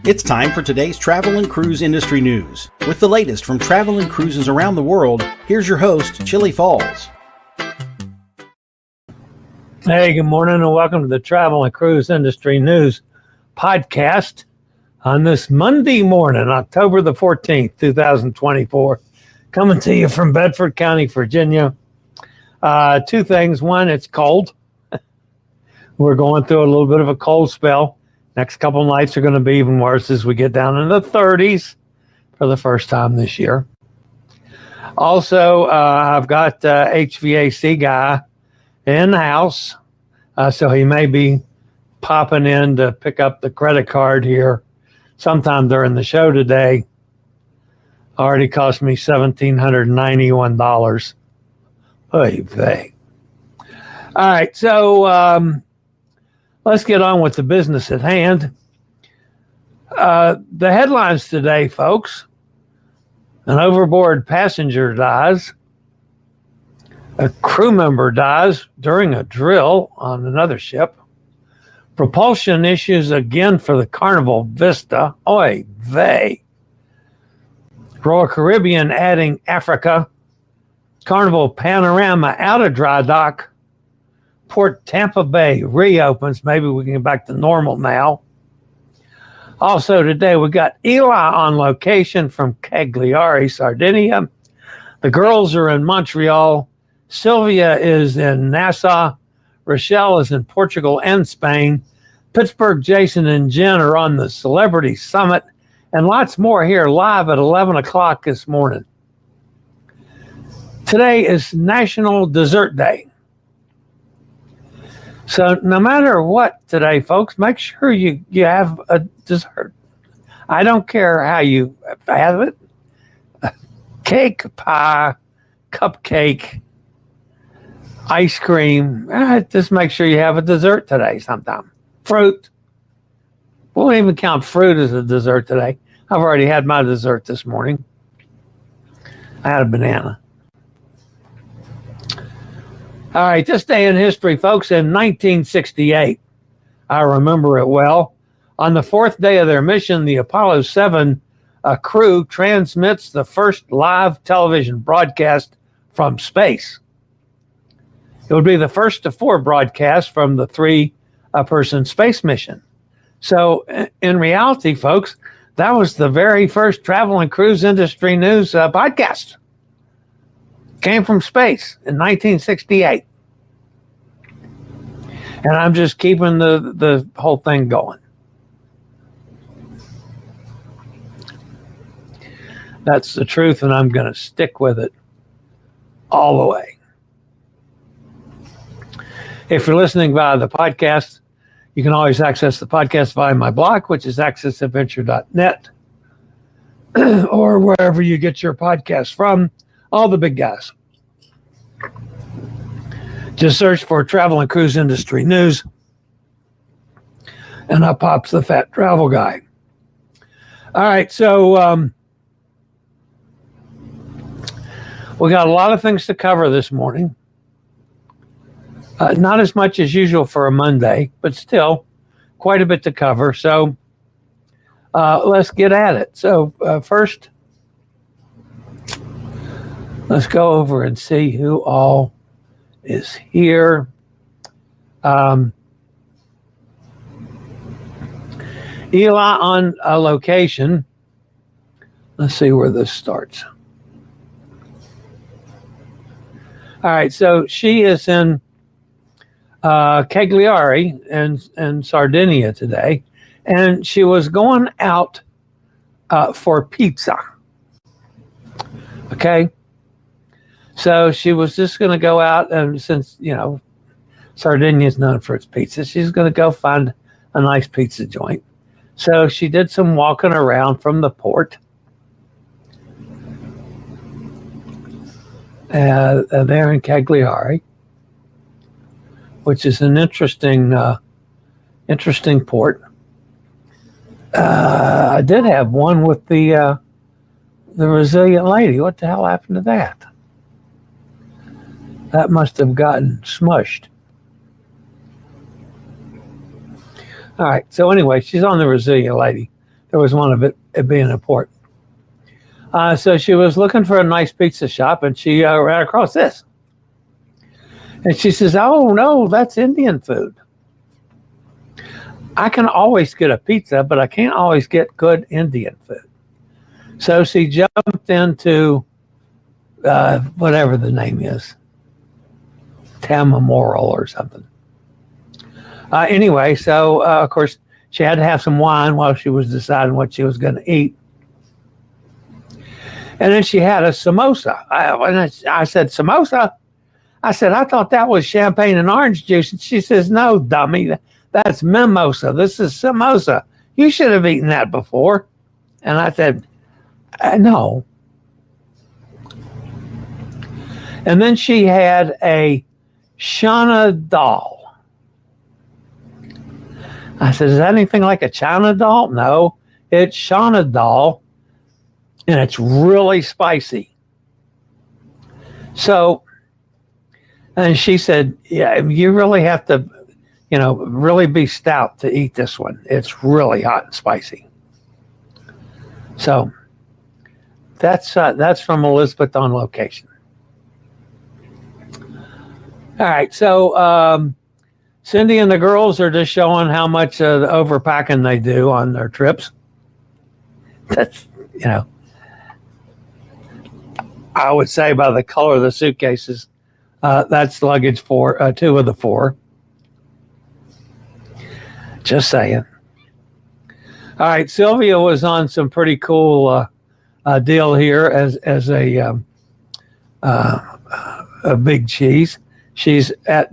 It's time for today's travel and cruise industry news. With the latest from travel and cruises around the world, here's your host, Chillie Falls. Hey, good morning and welcome to the Travel and Cruise Industry News podcast on this Monday morning, October the 14th, 2024. Coming to you from Bedford County, Virginia. Two things. One, it's cold. We're going through a little bit of a cold spell. Next couple nights are going to be even worse as we get down in the 30s for the first time this year. Also, I've got HVAC guy in the house, so he may be popping in to pick up the credit card here sometime during the show today. Already cost me $1,791. Oy vey. All right, so let's get on with the business at hand. The headlines today, folks. An overboard passenger dies. A crew member dies during a drill on another ship. Propulsion issues again for the Carnival Vista. Oy vey. Royal Caribbean adding Africa. Carnival Panorama out of dry dock. Port Tampa Bay reopens. Maybe we can get back to normal now. Also today we got Eli on location from Cagliari Sardinia. The girls are in Montreal. Sylvia is in Nassau. Rochelle is in Portugal and Spain. Pgh Jason and Jen are on the Celebrlty Summit. And lots more here live at 11 o'clock this morning. Today is National Dessert Day. So no matter what today, folks, make sure you have a dessert. I don't care how you have it. Cake, pie, cupcake, ice cream. Just make sure you have a dessert today sometime. Fruit. We won't even count fruit as a dessert today. I've already had my dessert this morning. I had a banana. All right, this day in history, folks, in 1968, I remember it well. On the fourth day of their mission, the Apollo 7 crew transmits the first live television broadcast from space. It would be the first of four broadcasts from the three-person space mission. So in reality, folks, that was the very first travel and cruise industry news podcast. Came from space in 1968. And I'm just keeping the whole thing going. That's the truth, and I'm going to stick with it all the way. If you're listening via the podcast, you can always access the podcast via my blog, which is accessadventure.net, or wherever you get your podcast from, all the big guys. Just search for Travel and Cruise Industry News, and up pops the Fat Travel Guy. All right, so we got a lot of things to cover this morning. Not as much as usual for a Monday, but still quite a bit to cover. So let's get at it. So first, let's go over and see who all is here. Eli on a location. Let's see where this starts. All right, so she is in Cagliari and Sardinia today, and she was going out for pizza. Okay, so she was just going to go out, and since Sardinia is known for its pizza, she's going to go find a nice pizza joint. So she did some walking around from the port. There in Cagliari, which is an interesting port. I did have one with the resilient lady. What the hell happened to that? That must have gotten smushed. All right. So anyway, she's on the resilient lady. there was one of it being in port. So she was looking for a nice pizza shop, and she ran across this. And she says, "Oh, no, that's Indian food. I can always get a pizza, but I can't always get good Indian food." So she jumped into whatever the name is, Tamammoral or something. Anyway, so of course, she had to have some wine while she was deciding what she was going to eat. And then she had a samosa. I said, "Samosa?" I said, "I thought that was champagne and orange juice." And she says, "No, dummy, that's mimosa. This is samosa. You should have eaten that before." And I said, "No." And then she had a Chana dal. I said, "Is that anything like a China doll?" "No, it's Chana dal, and it's really spicy." So, and she said, "Yeah, you really have to, really be stout to eat this one. It's really hot and spicy." So that's from Elizabeth on location. All right, so Cindy and the girls are just showing how much the overpacking they do on their trips. That's, I would say by the color of the suitcases, that's luggage for 2 of the 4. Just saying. All right, Sylvia was on some pretty cool deal here as a big cheese. She's at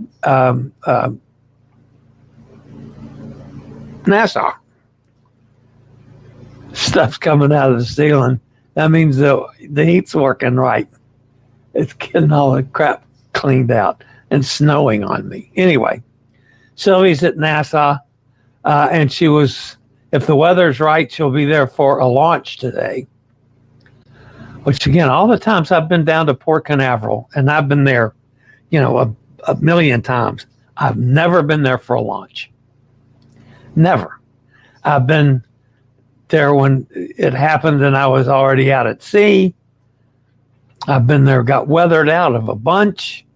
NASA. Stuff's coming out of the ceiling. That means the heat's working right. It's getting all the crap cleaned out and snowing on me. Anyway, Sylvia's at NASA, and she was, if the weather's right, she'll be there for a launch today. Which, again, all the times I've been down to Port Canaveral, and I've been there, a million times, I've never been there for a launch. Never. I've been there when it happened and I was already out at sea. I've been there, got weathered out of a bunch.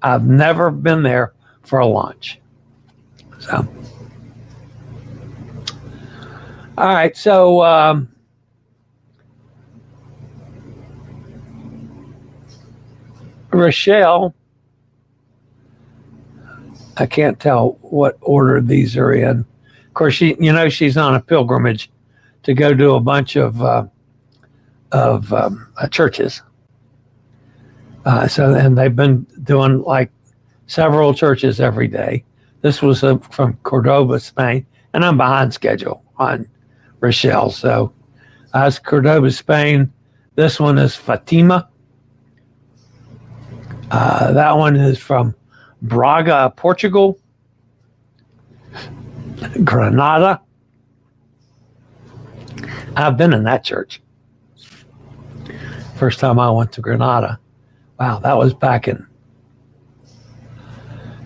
I've never been there for a launch. So, all right. So, Rochelle, I can't tell what order these are in. Of course, she's on a pilgrimage to go to a bunch of churches. And they've been doing like several churches every day. This was from Cordoba, Spain, and I'm behind schedule on Rochelle. So that's Cordoba, Spain. This one is Fatima. That one is from Braga, Portugal. Granada. I've been in that church. First time I went to Granada. Wow, that was back in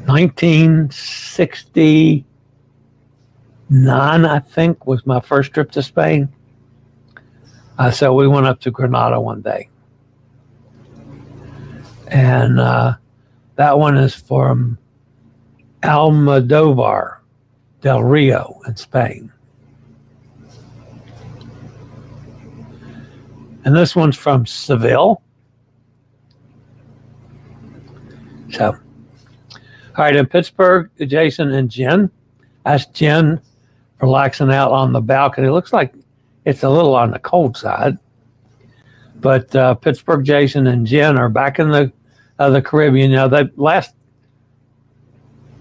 1969, I think, was my first trip to Spain. So we went up to Granada one day. And that one is from Almodovar del Rio in Spain. And this one's from Seville. So, all right, in Pittsburgh, Jason and Jen. That's Jen relaxing out on the balcony. It looks like it's a little on the cold side. But Pittsburgh, Jason and Jen are back in the Caribbean. The last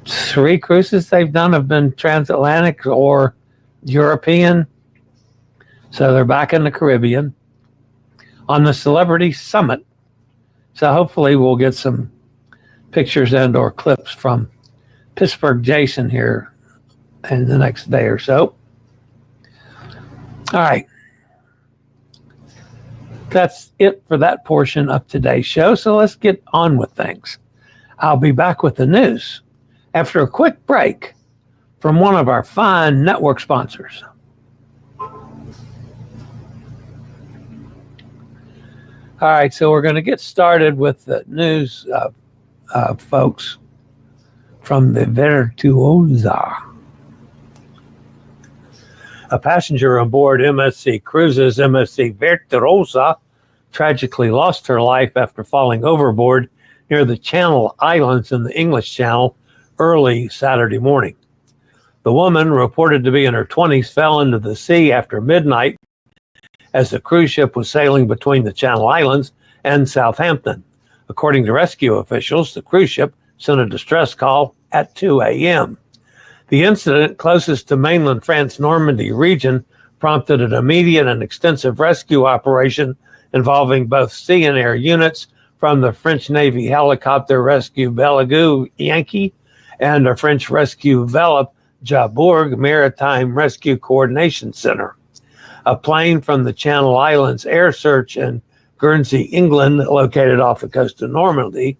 3 cruises they've done have been transatlantic or European. So they're back in the Caribbean on the Celebrlty Summit. So hopefully we'll get some pictures and or clips from Pittsburgh Jason here in the next day or so. All right. That's it for that portion of today's show. So let's get on with things. I'll be back with the news after a quick break from one of our fine network sponsors. All right, so we're going to get started with the news, folks, from the Virtuosa. A passenger on board MSC Cruises MSC Virtuosa tragically lost her life after falling overboard near the Channel Islands in the English Channel early Saturday morning. The woman, reported to be in her 20s, fell into the sea after midnight as the cruise ship was sailing between the Channel Islands and Southampton. According to rescue officials, the cruise ship sent a distress call at 2 a.m. The incident closest to mainland France Normandy region prompted an immediate and extensive rescue operation involving both sea and air units from the French Navy helicopter rescue Pgh Yankee and a French rescue Cherbourg Maritime Rescue Coordination Center. A plane from the Channel Islands Air Search in Guernsey, England, located off the coast of Normandy,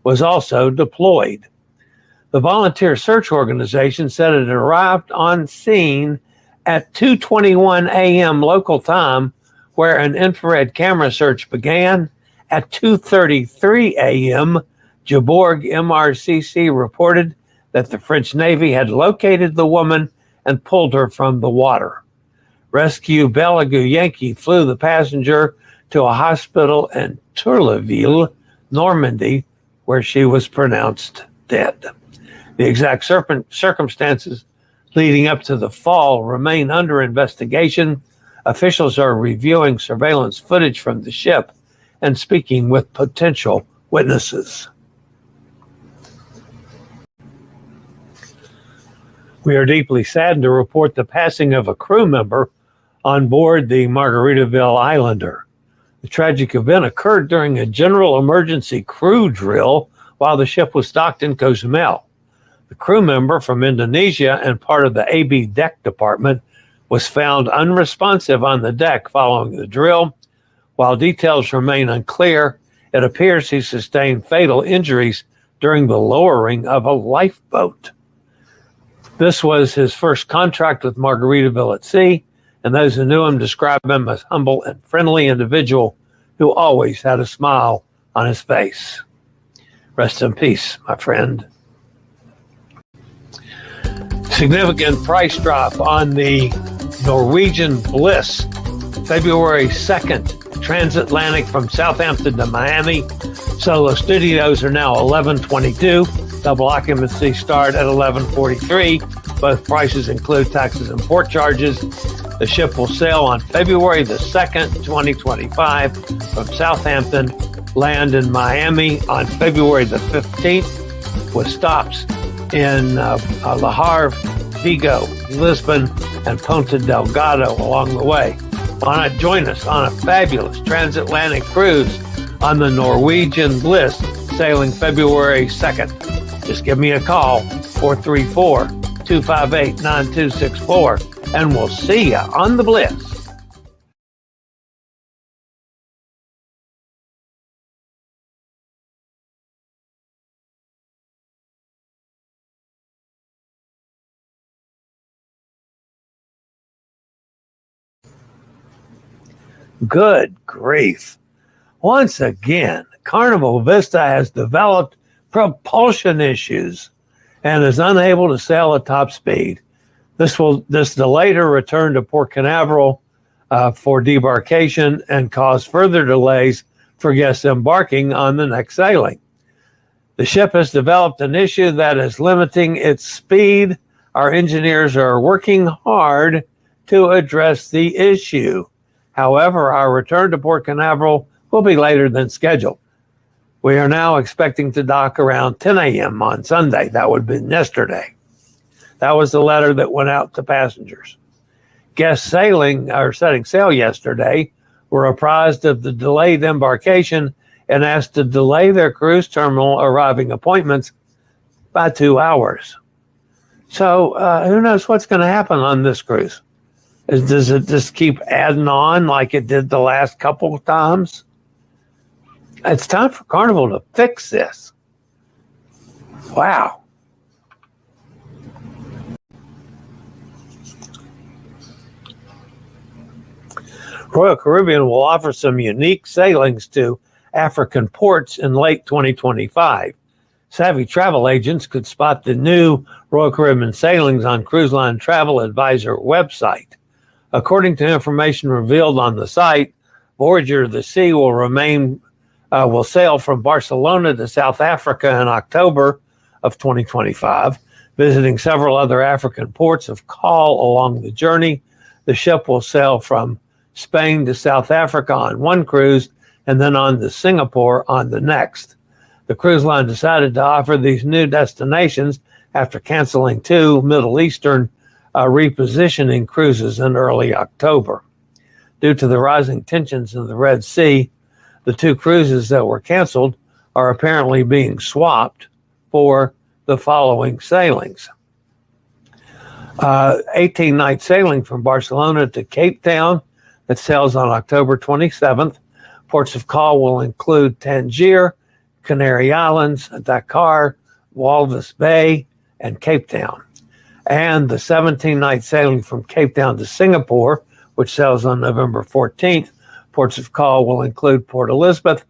was also deployed. The volunteer search organization said it arrived on scene at 2:21 a.m. local time, where an infrared camera search began. At 2:33 a.m., Cherbourg MRCC reported that the French Navy had located the woman and pulled her from the water. Rescue Pgh Yankee flew the passenger to a hospital in Tourlaville, Normandy, where she was pronounced dead. The exact circumstances leading up to the fall remain under investigation. Officials are reviewing surveillance footage from the ship and speaking with potential witnesses. We are deeply saddened to report the passing of a crew member on board the Margaritaville Islander. The tragic event occurred during a general emergency crew drill while the ship was docked in Cozumel. The crew member from Indonesia and part of the AB deck department was found unresponsive on the deck following the drill. While details remain unclear, it appears he sustained fatal injuries during the lowering of a lifeboat. This was his first contract with Margaritaville at sea, and those who knew him describe him as humble and friendly individual who always had a smile on his face. Rest in peace, my friend. Significant price drop on the Norwegian Bliss, February 2nd, transatlantic from Southampton to Miami. Solo studios are now $11.22. Double occupancy start at $11.43. Both prices include taxes and port charges. The ship will sail on February the 2nd, 2025 from Southampton, land in Miami on February the 15th with stops in Le Havre, Vigo, Lisbon, and Ponta Delgado along the way. Why not join us on a fabulous transatlantic cruise on the Norwegian Bliss, sailing February 2nd? Just give me a call, 434-258-9264, and we'll see you on the Bliss. Good grief. Once again, Carnival Vista has developed propulsion issues and is unable to sail at top speed. This delayed her return to Port Canaveral for debarkation and cause further delays for guests embarking on the next sailing. The ship has developed an issue that is limiting its speed. Our engineers are working hard to address the issue. However, our return to Port Canaveral will be later than scheduled. We are now expecting to dock around 10 a.m. on Sunday. That would have been yesterday. That was the letter that went out to passengers. Guests setting sail yesterday were apprised of the delayed embarkation and asked to delay their cruise terminal arriving appointments by 2 hours. So who knows what's going to happen on this cruise? Does it just keep adding on like it did the last couple of times? It's time for Carnival to fix this. Wow. Royal Caribbean will offer some unique sailings to African ports in late 2025. Savvy travel agents could spot the new Royal Caribbean sailings on Cruise Line Travel Advisor website. According to information revealed on the site, Voyager of the Sea will sail from Barcelona to South Africa in October of 2025, visiting several other African ports of call along the journey. The ship will sail from Spain to South Africa on one cruise and then on to Singapore on the next. The cruise line decided to offer these new destinations after canceling 2 Middle Eastern repositioning cruises in early October. Due to the rising tensions in the Red Sea, the 2 cruises that were canceled are apparently being swapped for the following sailings. 18-night sailing from Barcelona to Cape Town that sails on October 27th. Ports of call will include Tangier, Canary Islands, Dakar, Walvis Bay, and Cape Town. And the 17-night sailing from Cape Town to Singapore, which sails on November 14th. Ports of call will include Port Elizabeth,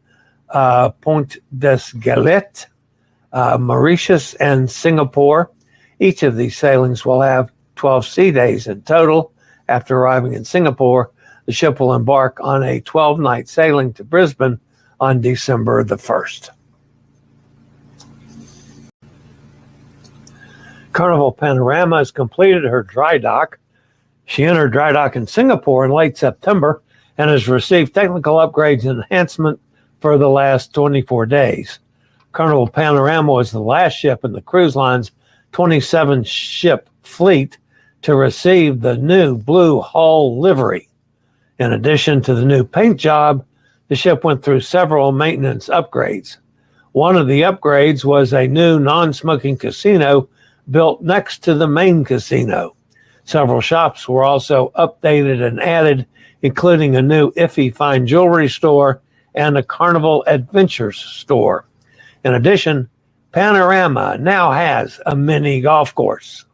Point des Galettes, Mauritius, and Singapore. Each of these sailings will have 12 sea days in total. After arriving in Singapore, the ship will embark on a 12-night sailing to Brisbane on December the 1st. Carnival Panorama has completed her dry dock. She entered dry dock in Singapore in late September and has received technical upgrades and enhancement for the last 24 days. Carnival Panorama was the last ship in the cruise line's 27-ship fleet to receive the new blue hull livery. In addition to the new paint job, the ship went through several maintenance upgrades. One of the upgrades was a new non-smoking casino built next to the main casino. Several shops were also updated and added, including a new Iffy fine jewelry store and a Carnival Adventures store. In addition, Panorama now has a mini golf course.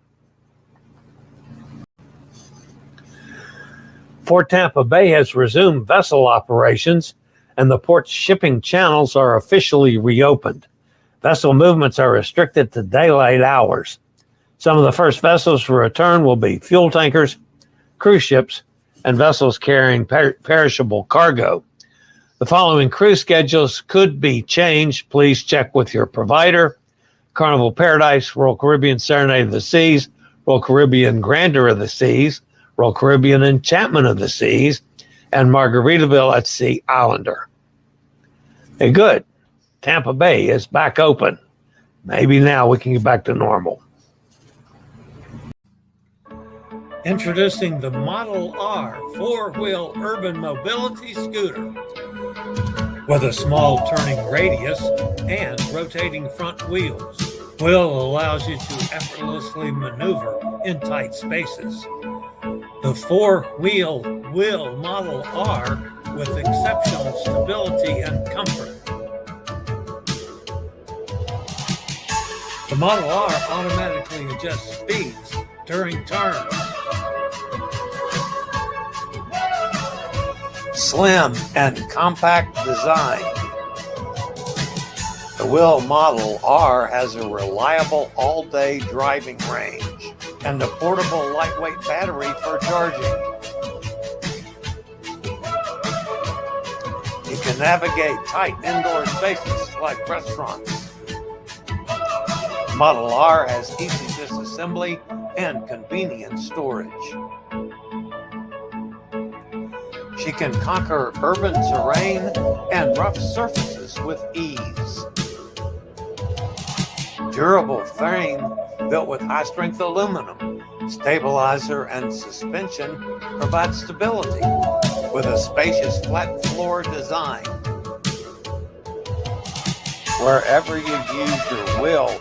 Port Tampa Bay has resumed vessel operations, and the port's shipping channels are officially reopened. Vessel movements are restricted to daylight hours. Some of the first vessels to return will be fuel tankers, cruise ships, and vessels carrying perishable cargo. The following cruise schedules could be changed. Please check with your provider: Carnival Paradise, Royal Caribbean Serenade of the Seas, Royal Caribbean Grandeur of the Seas, Royal Caribbean Enchantment of the Seas, and Margaritaville at Sea Islander. Hey, good. Tampa Bay is back open. Maybe now we can get back to normal. Introducing the Model R four-wheel urban mobility scooter with a small turning radius and rotating front wheels. Wheel allows you to effortlessly maneuver in tight spaces. The four-wheel Model R with exceptional stability and comfort. The Model R automatically adjusts speeds during turns. Slim and compact design. The wheel Model R has a reliable all-day driving range and a portable lightweight battery for charging. You can navigate tight indoor spaces like restaurants. Model R has easy disassembly and convenient storage. She can conquer urban terrain and rough surfaces with ease. Durable frame built with high-strength aluminum, stabilizer and suspension provide stability with a spacious flat floor design. Wherever you use your wheel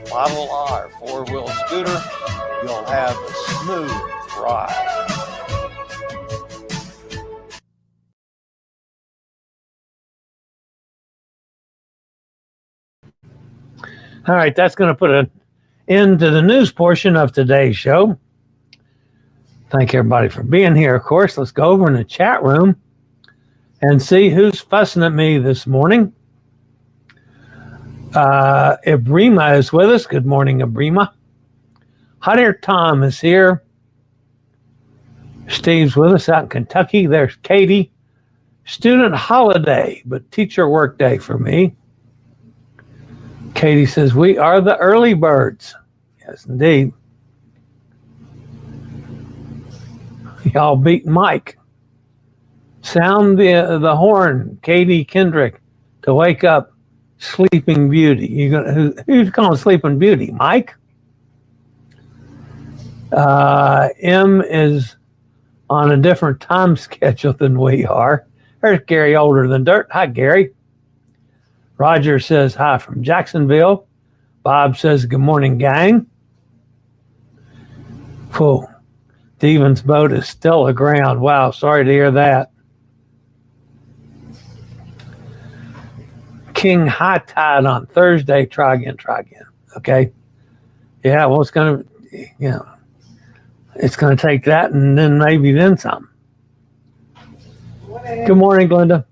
Model R four-wheel scooter, you'll have a smooth ride. All right, that's going to put an end to the news portion of today's show. Thank everybody for being here. Of course, let's go over in the chat room and see who's fussing at me this morning. Ibrima is with us. Good morning, Ibrima. Hot Air Tom is here. Steve's with us out in Kentucky. There's Katie. Student holiday, but teacher work day for me. Katie says, we are the early birds. Yes, indeed. Y'all beat Mike. Sound the horn, Katie Kendrick, to wake up Sleeping Beauty. Who's calling Sleeping Beauty? Mike? M is on a different time schedule than we are. There's Gary Older Than Dirt. Hi, Gary. Roger says hi from Jacksonville. Bob says good morning, gang. Whoa. Steven's boat is still aground. Wow, sorry to hear that. King high tide on Thursday. Try again. Okay. Yeah, well, it's going to take that and then maybe then some. Good morning, Glenda.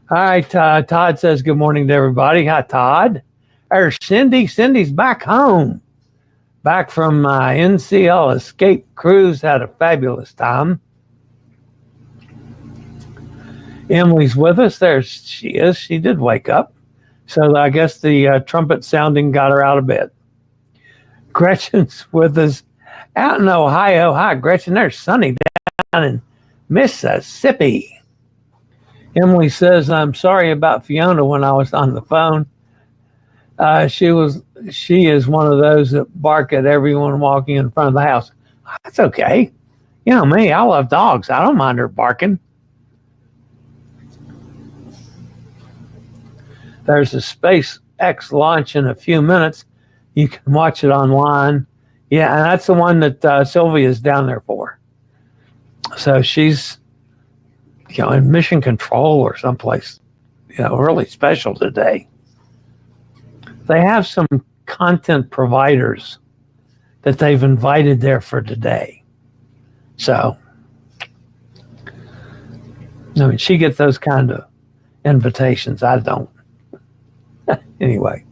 All right, Todd says good morning to everybody. Hi, Todd. There's Cindy. Cindy's back home. Back from my NCL escape cruise. Had a fabulous time. Emily's with us. There she is. She did wake up. So I guess the trumpet sounding got her out of bed. Gretchen's with us out in Ohio. Hi, Gretchen. There's Sunny down in Mississippi. Emily says, I'm sorry about Fiona when I was on the phone. She is one of those that bark at everyone walking in front of the house. That's okay. You know me, I love dogs. I don't mind her barking. There's a SpaceX launch in a few minutes. You can watch it online. Yeah, and that's the one that Sylvia is down there for. So she's, in mission control or someplace, really special today. They have some content providers that they've invited there for today. So, she gets those kind of invitations. I don't. Anyway.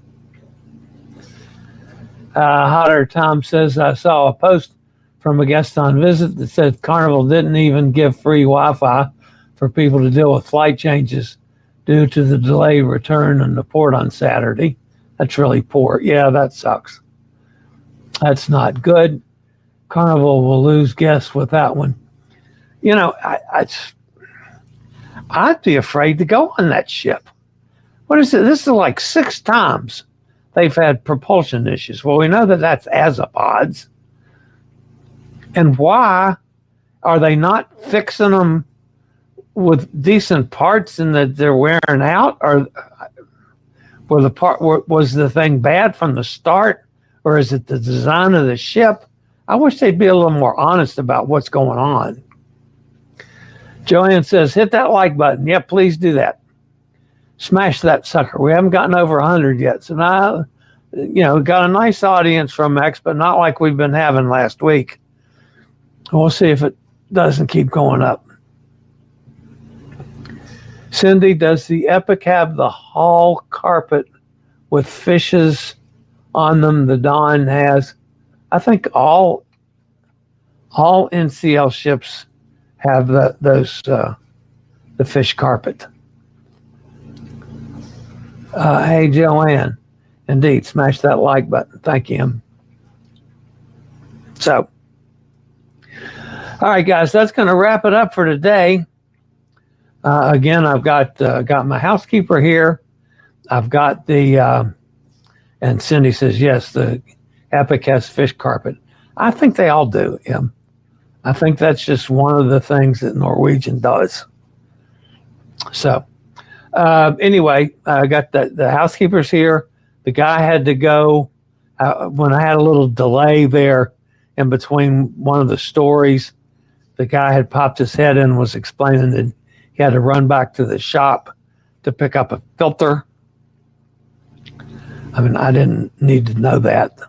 Hotter Tom says, I saw a post from a guest on visit that said Carnival didn't even give free Wi-Fi for people to deal with flight changes due to the delayed return in the port on Saturday. That's really poor. Yeah, that sucks. That's not good. Carnival will lose guests with that one. I'd be afraid to go on that ship. What is it? This is like 6 times they've had propulsion issues. Well, we know that that's azopods. And why are they not fixing them with decent parts and that they're wearing out? Or was the thing bad from the start? Or is it the design of the ship? I wish they'd be a little more honest about what's going on. Joanne says, hit that like button. Yeah, please do that. Smash that sucker. We haven't gotten over 100 yet. So now, got a nice audience from X, but not like we've been having last week. We'll see if it doesn't keep going up. Cindy, does the Epic have the hall carpet with fishes on them the Dawn has? I think all NCL ships have the fish carpet. Hey, Joanne. Indeed, smash that like button. Thank you. So, all right, guys, that's going to wrap it up for today. Again, I've got my housekeeper here. I've got the, and Cindy says, yes, the Epic has fish carpet. I think they all do, Em. I think that's just one of the things that Norwegian does. So, anyway, I got the housekeepers here. The guy had to go when I had a little delay there in between one of the stories. The guy had popped his head in and was explaining that he had to run back to the shop to pick up a filter. I mean, I didn't need to know that,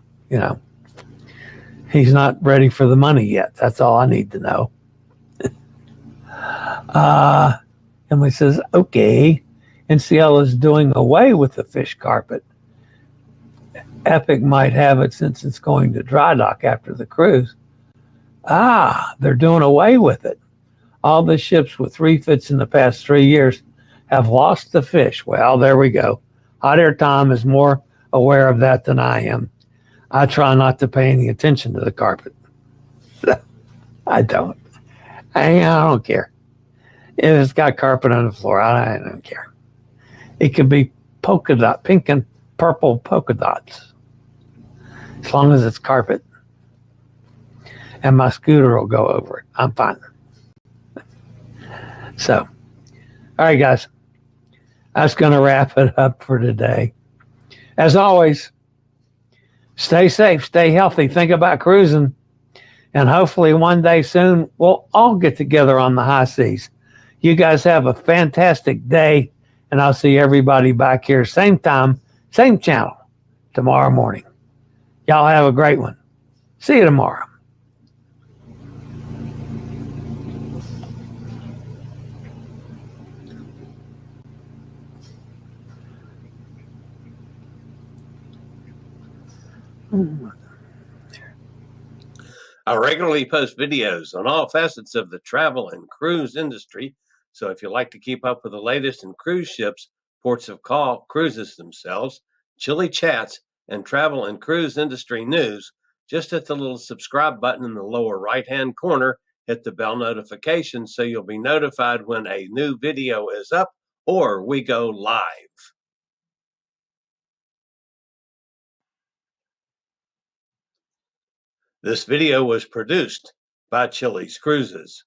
he's not ready for the money yet. That's all I need to know. And we says, okay. NCL is doing away with the fish carpet. Epic might have it since it's going to dry dock after the cruise. They're doing away with it. All the ships with refits in the past 3 years have lost the fish. Well, there we go. Hot Air Tom is more aware of that than I am. I try not to pay any attention to the carpet. I don't. I don't care. If it's got carpet on the floor, I don't care. It could be polka dot, pink and purple polka dots. As long as it's carpet. And my scooter will go over it. I'm fine. So, all right, guys. That's going to wrap it up for today. As always, stay safe, stay healthy, think about cruising, and hopefully one day soon we'll all get together on the high seas. You guys have a fantastic day, and I'll see everybody back here same time, same channel tomorrow morning. Y'all have a great one. See you tomorrow. I regularly post videos on all facets of the travel and cruise industry, so if you like to keep up with the latest in cruise ships, ports of call, cruises themselves, chilly chats, and travel and cruise industry news, just hit the little subscribe button in the lower right-hand corner, hit the bell notification so you'll be notified when a new video is up or we go live. This video was produced by Chillie Cruises.